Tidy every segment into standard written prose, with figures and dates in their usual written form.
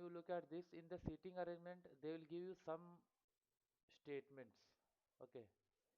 you look at this in the seating arrangement, they will give you some statements. Okay.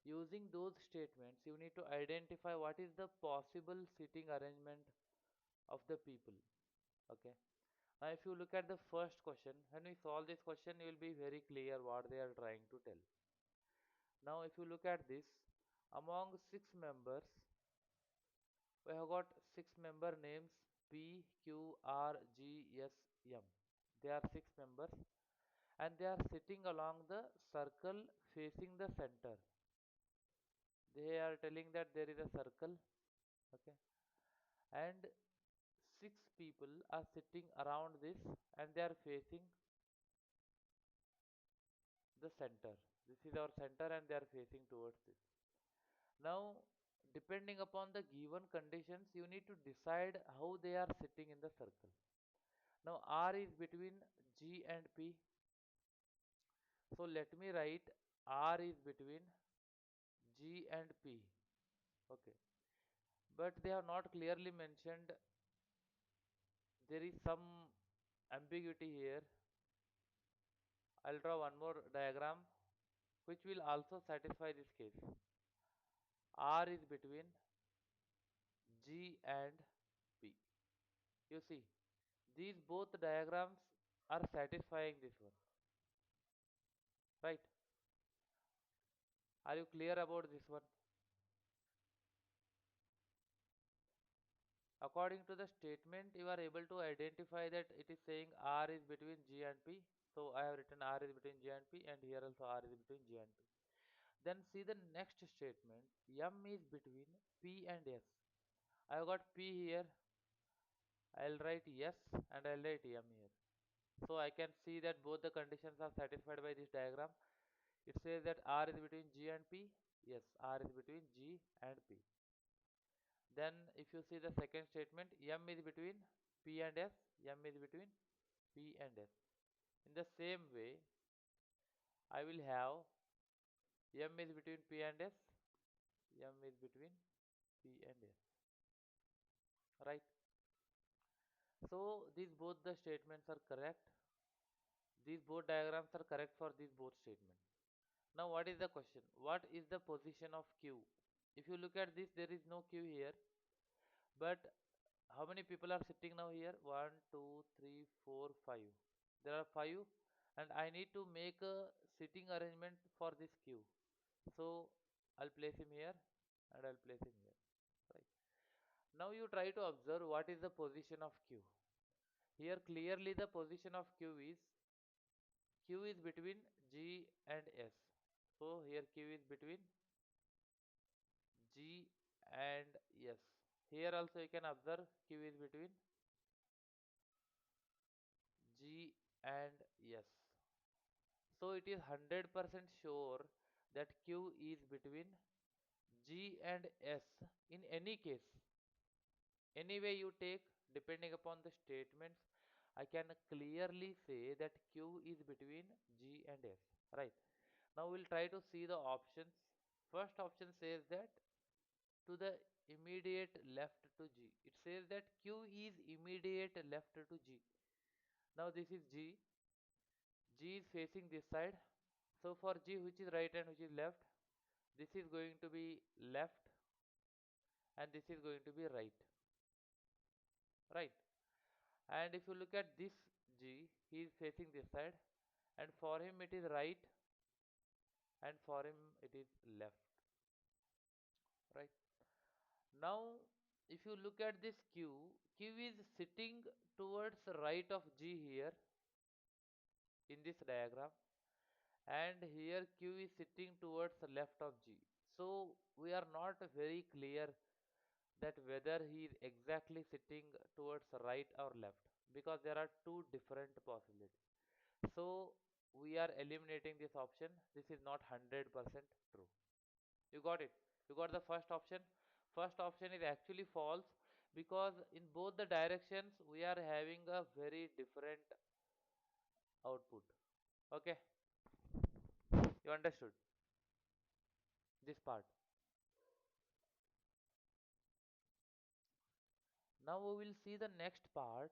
Using those statements, you need to identify what is the possible seating arrangement of the people. Okay. Now, if you look at the first question, when we solve this question, you will be very clear what they are trying to tell. Now, if you look at this, among six members, we have got six member names P, Q, R, G, S, M. They are six members and they are sitting along the circle facing the center. They are telling that there is a circle, okay, and six people are sitting around this and they are facing the center. This is our center and they are facing towards this. Now, depending upon the given conditions, you need to decide how they are sitting in the circle. Now, R is between G and P. So, let me write R is between G and P. Okay. But they have not clearly mentioned, there is some ambiguity here. I'll draw one more diagram which will also satisfy this case. R is between G and P. You see, these both diagrams are satisfying this one, right? Are you clear about this one? According to the statement, you are able to identify that it is saying R is between G and P. So I have written R is between G and P, and here also R is between G and P. Then see the next statement, M is between P and S. I have got P here, I'll write S and I'll write M here. So I can see that both the conditions are satisfied by this diagram. It says that R is between G and P. Yes, R is between G and P. Then if you see the second statement, M is between P and S. M is between P and S. In the same way, I will have M is between P and S. M is between P and S. Right? So these both the statements are correct. These both diagrams are correct for these both statements. Now what is the question? What is the position of Q? If you look at this, there is no Q here. But how many people are sitting now here? 1, 2, 3, 4, 5. There are 5 and I need to make a sitting arrangement for this Q. So I'll place him here and I'll place him here. Right. Now you try to observe what is the position of Q. Here clearly the position of Q is between G and S. So here Q is between G and S. Here also you can observe Q is between G and S. So it is 100% sure that Q is between G and S in any case. Any way you take, depending upon the statements, I can clearly say that Q is between G and S. Right. Now we'll try to see the options. First option says that to the immediate left to G. It says that Q is immediate left to G. Now this is G. G is facing this side. So for G, which is right and which is left, this is going to be left and this is going to be right. Right. And if you look at this G, he is facing this side and for him it is right and for him it is left. Right. Now, if you look at this Q, Q is sitting towards right of G here in this diagram and here Q is sitting towards left of G. So we are not very clear that whether he is exactly sitting towards right or left because there are two different possibilities. So we are eliminating this option. This is not 100% true. You got it? You got the first option? First option is actually false because in both the directions we are having a very different output. Okay, you understood this part. Now we will see the next part.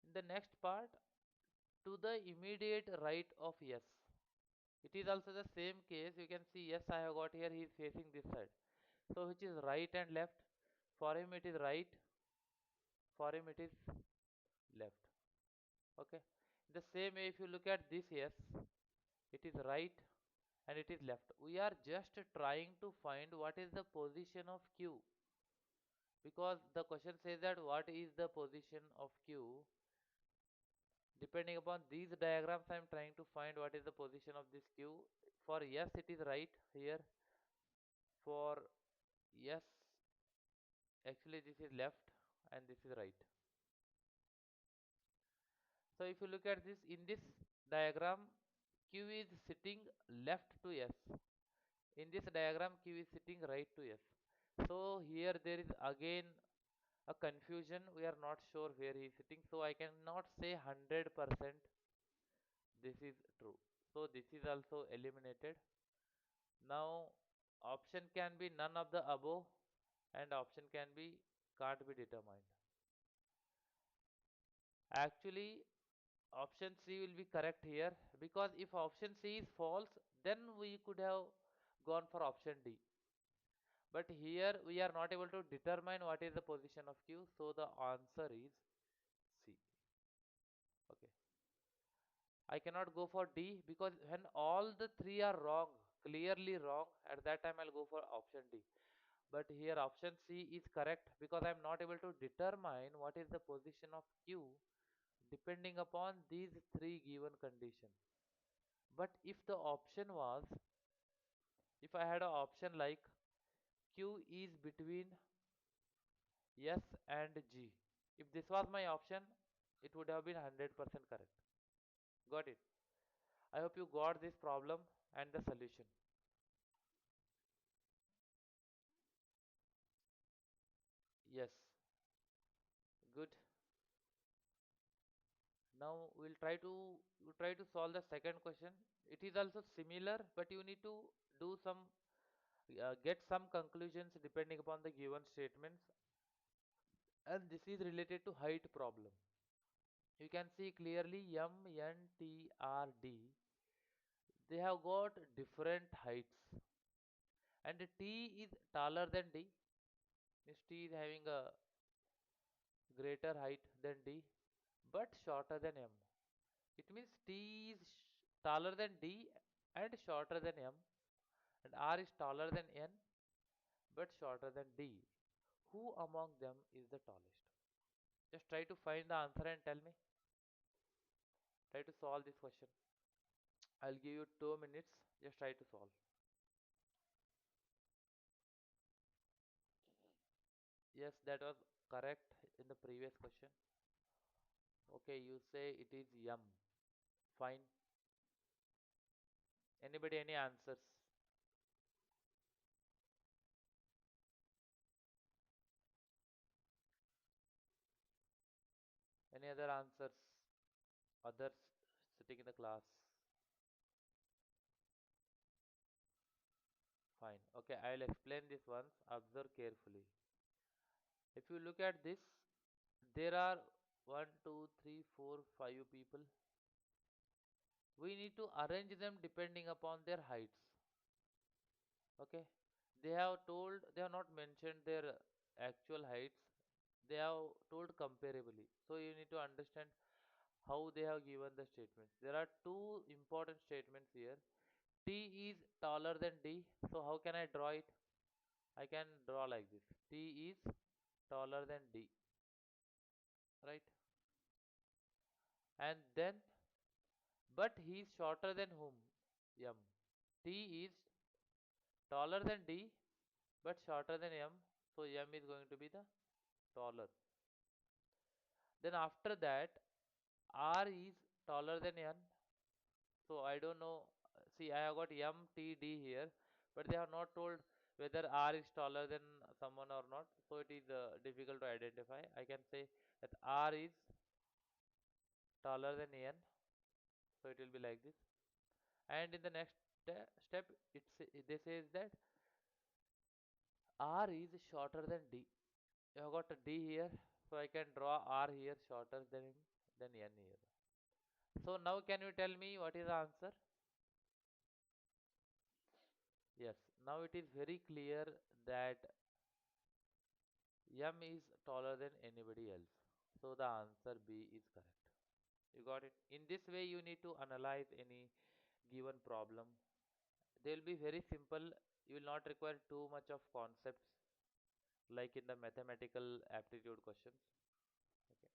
In The next part, to the immediate right of yes. It is also the same case. You can see yes, I have got here. He is facing this side. So which is right and left? For him it is right. For him it is left. Okay. The same way if you look at this yes, it is right and it is left. We are just trying to find what is the position of Q, because the question says that what is the position of Q. Depending upon these diagrams, I am trying to find what is the position of this Q. For yes, it is right here. For yes, actually this is left and this is right. So if you look at this in this diagram, Q is sitting left to S. In this diagram, Q is sitting right to S. So here there is again a confusion. We are not sure where he is sitting. So I cannot say 100% this is true. So this is also eliminated. Now option can be none of the above and option can be can't be determined. Actually, option C will be correct here, because if option C is false, then we could have gone for option D. But here we are not able to determine what is the position of Q, so the answer is C. Okay. I cannot go for D because when all the three are wrong, clearly wrong, at that time I'll go for option D. But here option C is correct because I'm not able to determine what is the position of Q depending upon these three given conditions. But if the option was, if I had an option like Q is between S and G, if this was my option, it would have been 100% correct. Got it? I hope you got this problem and the solution. Yes, good. Now we'll try to solve the second question. It is also similar, but you need to do some get some conclusions depending upon the given statements, and this is related to height problem. You can see clearly M, N, T, R, D. They have got different heights, and T is taller than D. Means T is having a greater height than D, but shorter than M. It means T is taller than D and shorter than M, and R is taller than N but shorter than D. Who among them is the tallest? Just try to find the answer and tell me. Try to solve this question. I'll give you 2 minutes. Just try to solve. Yes, that was correct in the previous question. Okay, you say it is M. Fine. Anybody, any answers? Any other answers? Others sitting in the class? Fine. Okay, I'll explain this once. Observe carefully. If you look at this, there are one, two, three, four, 5 people. We need to arrange them depending upon their heights. Okay, they have not mentioned their actual heights. They have told comparably. So you need to understand how they have given the statements. There are two important statements here. T is taller than D. So how can I draw it? I can draw like this. T is taller than D, right? And then, but he is shorter than whom? M. T is taller than D, but shorter than M. So M is going to be the taller. Then after that, R is taller than N. So I don't know. See, I have got M, T, D here, but they have not told whether R is taller than someone or not. So it is difficult to identify. I can say that R is taller than N. So it will be like this. And in the next step, they says that R is shorter than D. You have got a D here, so I can draw R here shorter than him. then n here. So now can you tell me what is the answer? Yes, now it is very clear that M is taller than anybody else. So the answer B is correct. You got it? In this way, you need to analyze any given problem. They will be very simple. You will not require too much of concepts like in the mathematical aptitude questions. Okay.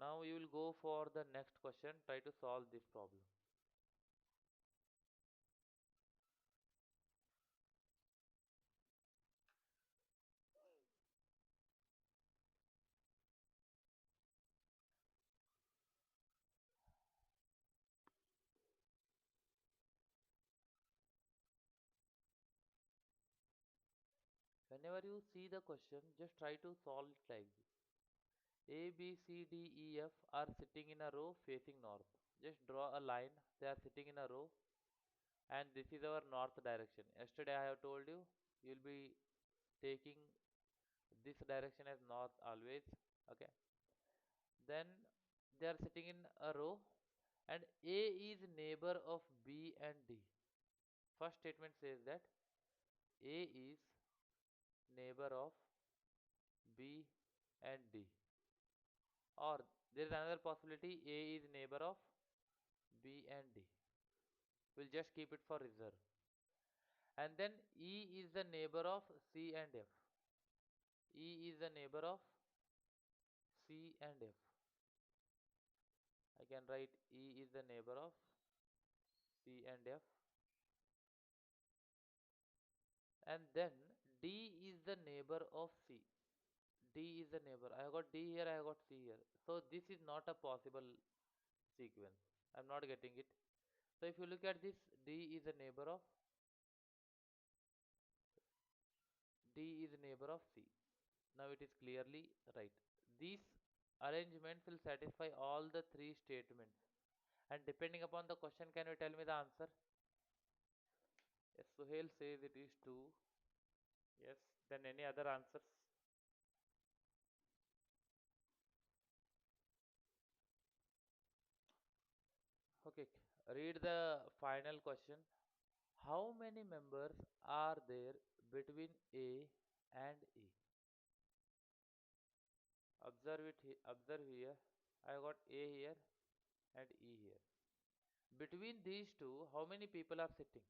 Now you will go for the next question. Try to solve this problem. Whenever you see the question, just try to solve it like this. A, B, C, D, E, F are sitting in a row facing north. Just draw a line. They are sitting in a row, and this is our north direction. Yesterday I have told you you will be taking this direction as north always. Okay. Then they are sitting in a row, and A is neighbor of B and D. First statement says that A is neighbor of B and D. Or there is another possibility A is neighbor of B and D. We'll just keep it for reserve. And then E is the neighbor of C and F. E is the neighbor of C and F. I can write E is the neighbor of C and F. And then D is the neighbor of C. D is the neighbor. I have got D here, I have got C here. So this is not a possible sequence. I'm not getting it. So if you look at this, D is a neighbor of D is a neighbor of C. Now it is clearly right. These arrangements will satisfy all the three statements. And depending upon the question, can you tell me the answer? Yes, Suhail says it is 2. Yes, then any other answers? Okay, read the final question. How many members are there between A and E? Observe here. I got A here and E here. Between these two, how many people are sitting?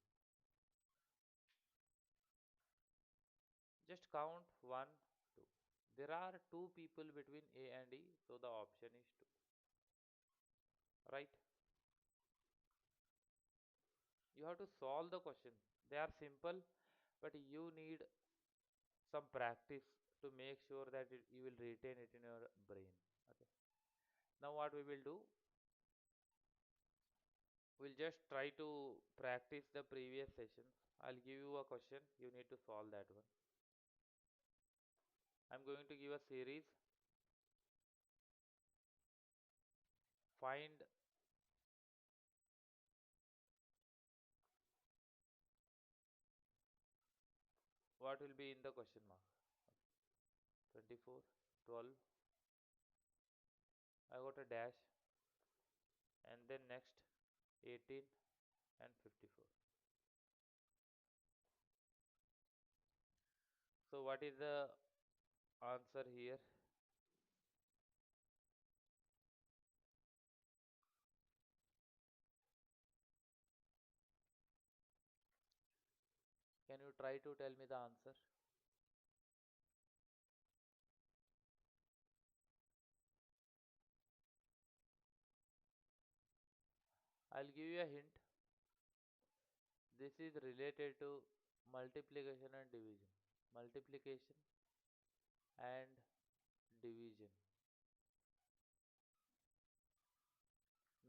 Just count 1, 2. There are two people between A and E, so the option is 2. Right? You have to solve the question. They are simple, but you need some practice to make sure that you will retain it in your brain. Okay. Now what we will do? We'll just try to practice the previous sessions. I'll give you a question. You need to solve that one. I'm going to give a series. Find what will be in the question mark. 24, 12. I got a dash, and then next 18 and 54. So what is the answer here? Can you try to tell me the answer? I'll give you a hint. This is related to multiplication and division. Multiplication and division.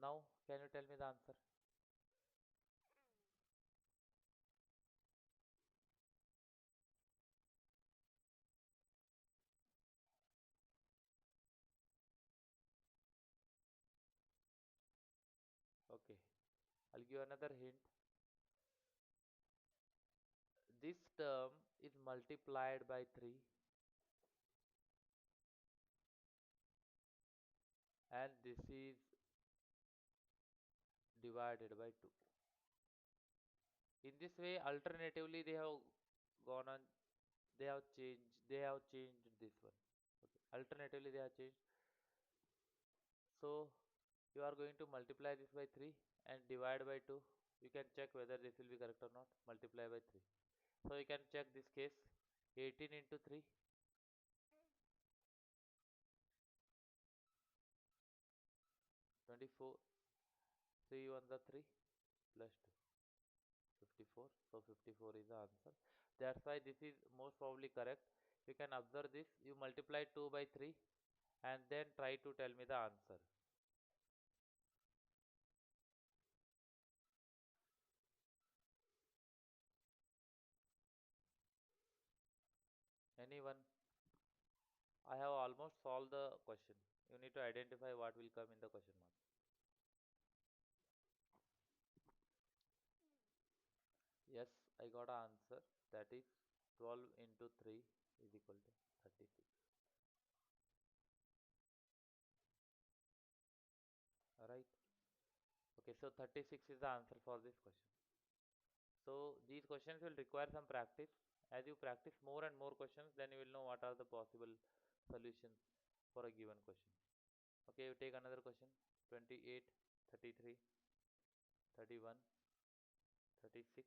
Now, can you tell me the answer? Okay. I'll give another hint. This term is multiplied by 3. and this is divided by 2. In this way, alternatively, they have gone on, they have changed this one. Okay. Alternatively, they have changed. So you are going to multiply this by 3 and divide by 2. You can check whether this will be correct or not. Multiply by 3. So you can check this case. 18 into 3, 24. 3 on the 3 plus 2. 54. So 54 is the answer. That's why this is most probably correct. You can observe this. You multiply 2 by 3 and then try to tell me the answer. Anyone? I have almost solved the question. You need to identify what will come in the question mark. Yes, I got an answer. That is 12 into 3 is equal to 36. Alright. Okay, so 36 is the answer for this question. So these questions will require some practice. As you practice more and more questions, then you will know what are the possible solutions for a given question. Okay, you take another question. 28, 33, 31, 36,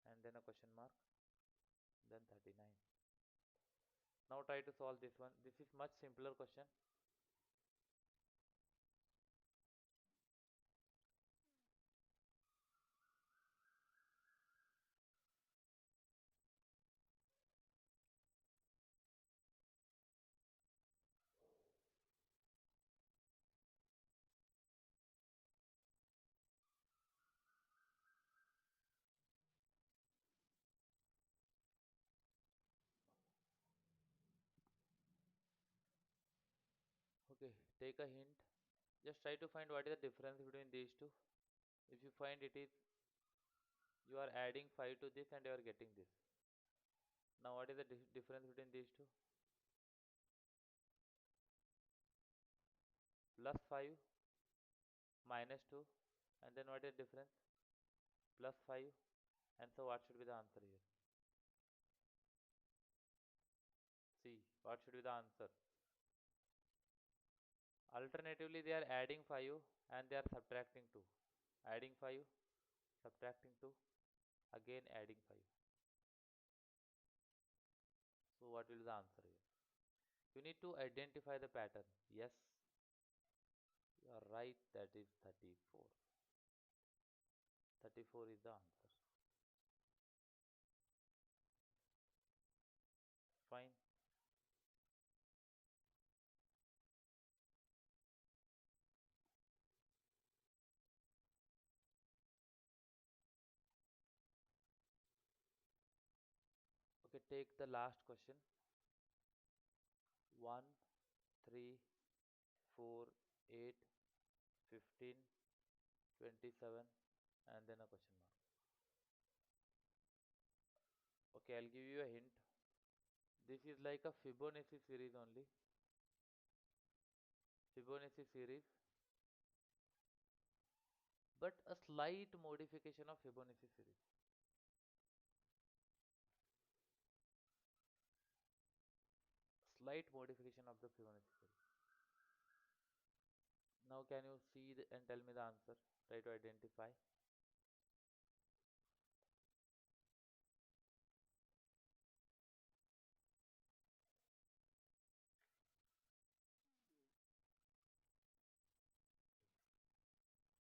and then a question mark, then 39. Now try to solve this one. This is much simpler question. Okay, take a hint. Just try to find what is the difference between these two. If you find it is, you are adding 5 to this and you are getting this. Now what is the difference between these two? Plus 5 minus 2, and then what is the difference? Plus 5, and so what should be the answer here? See, what should be the answer? Alternatively, they are adding 5 and they are subtracting 2. Adding 5, subtracting 2, again adding 5. So what will be the answer here? You need to identify the pattern. Yes, you are right, that is 34. 34 is the answer. Fine. Okay, take the last question. 1, 3, 4, 8, 15, 27, and then a question mark. Okay, I'll give you a hint. This is like a Fibonacci series only. Fibonacci series, but a slight modification of Fibonacci series. Slight modification of the Fibonacci series. Now can you see and tell me the answer? Try to identify.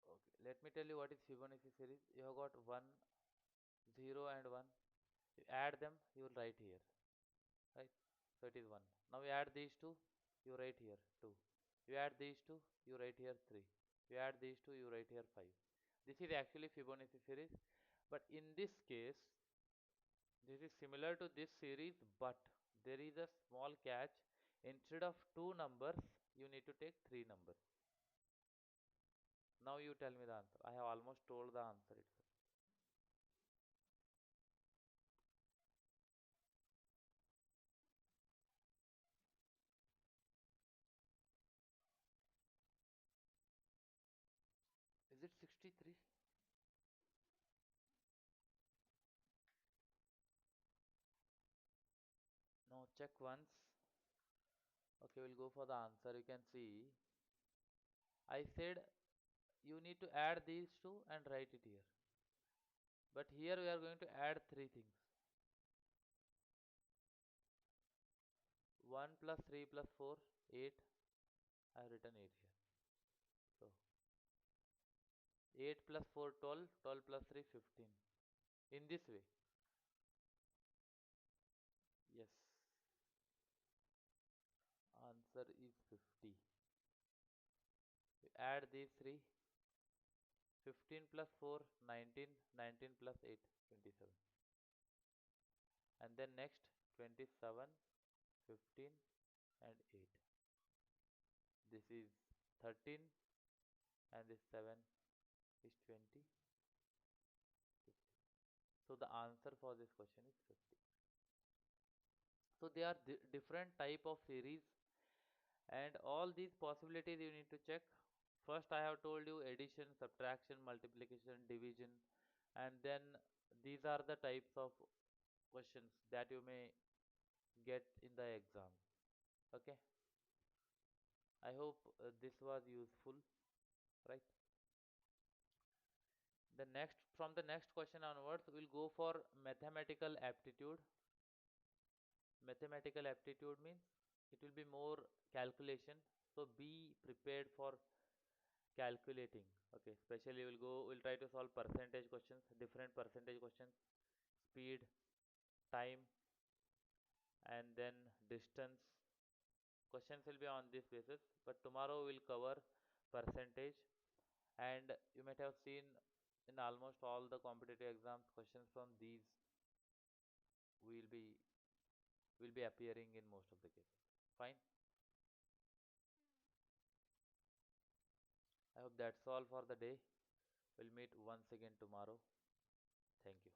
Okay, let me tell you what is Fibonacci series. You have got 1, 0 and 1. You add them, you will write here. Right? So it is 1. Now you add these two, you write here 2. You add these two, you write here 3. You add these two, you write here 5. This is actually Fibonacci series, but in this case, this is similar to this series, but there is a small catch. Instead of two numbers, you need to take three numbers. Now you tell me the answer. I have almost told the answer itself. 63. No, check once. Okay, we'll go for the answer. You can see. I said you need to add these two and write it here. But here we are going to add three things. 1 plus 3 plus 4, 8. I have written 8 here. So 8 plus 4, 12. 12 plus 3, 15. In this way. Yes. Answer is 50. We add these three. 15 plus 4, 19. 19 plus 8, 27. And then next 27, 15 and 8. This is 13 and this 7 is 20, 50. So the answer for this question is 50. So they are different type of series, and all these possibilities you need to check. First I have told you addition, subtraction, multiplication, division, and then these are the types of questions that you may get in the exams. Okay, I hope this was useful, right? The next, from the next question onwards, we'll go for mathematical aptitude. Mathematical aptitude means it will be more calculation, so be prepared for calculating. Okay, especially we'll try to solve percentage questions, different percentage questions, speed, time, and then distance. Questions will be on this basis, but tomorrow we'll cover percentage. And you might have seen in almost all the competitive exams, questions from these will be will be appearing in most of the cases. Fine. I hope that's all for the day. We'll meet once again tomorrow. Thank you.